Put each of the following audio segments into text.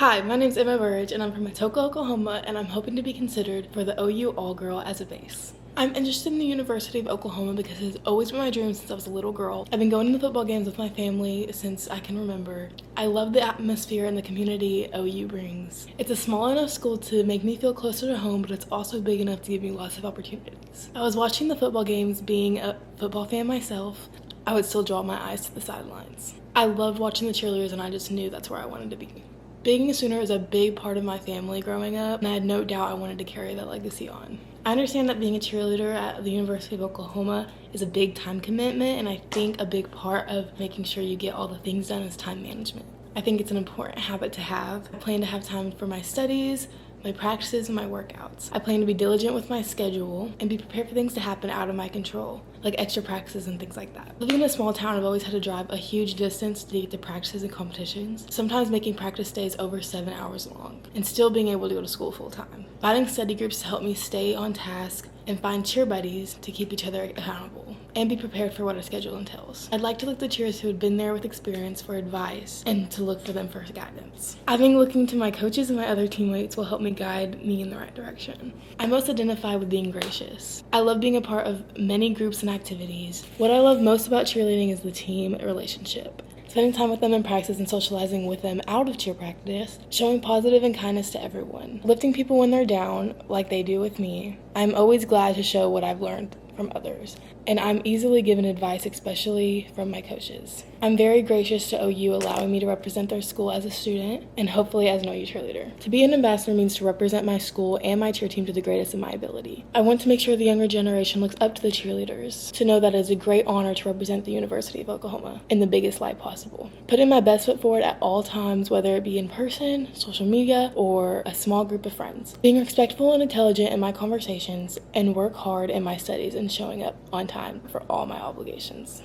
Hi, my name's Emma Burridge, and I'm from Atoka, Oklahoma, and I'm hoping to be considered for the OU All-Girl as a base. I'm interested in the University of Oklahoma because it has always been my dream since I was a little girl. I've been going to the football games with my family since I can remember. I love the atmosphere and the community OU brings. It's a small enough school to make me feel closer to home, but it's also big enough to give me lots of opportunities. I was watching the football games. Being a football fan myself, I would still draw my eyes to the sidelines. I loved watching the cheerleaders, and I just knew that's where I wanted to be. Being a Sooner is a big part of my family growing up, and I had no doubt I wanted to carry that legacy on. I understand that being a cheerleader at the University of Oklahoma is a big time commitment, and I think a big part of making sure you get all the things done is time management. I think it's an important habit to have. I plan to have time for my studies, my practices, and my workouts. I plan to be diligent with my schedule and be prepared for things to happen out of my control, like extra practices and things like that. Living in a small town, I've always had to drive a huge distance to get to practices and competitions, sometimes making practice days over 7 hours long, and still being able to go to school full time. Finding study groups to help me stay on task and find cheer buddies to keep each other accountable and be prepared for what a schedule entails. I'd like to look to cheerers who had been there with experience for advice and to look for them for guidance. I think looking to my coaches and my other teammates will help me guide me in the right direction. I most identify with being gracious. I love being a part of many groups and activities. What I love most about cheerleading is the team relationship. Spending time with them in practice and socializing with them out of cheer practice, showing positive and kindness to everyone, lifting people when they're down like they do with me. I'm always glad to show what I've learned from others, and I'm easily given advice, especially from my coaches. I'm very gracious to OU allowing me to represent their school as a student and hopefully as an OU cheerleader. To be an ambassador means to represent my school and my cheer team to the greatest of my ability. I want to make sure the younger generation looks up to the cheerleaders, to know that it is a great honor to represent the University of Oklahoma in the biggest light possible. Putting my best foot forward at all times, whether it be in person, social media, or a small group of friends. Being respectful and intelligent in my conversations and work hard in my studies and showing up on time for all my obligations.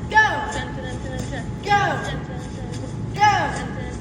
Go! Go! Go!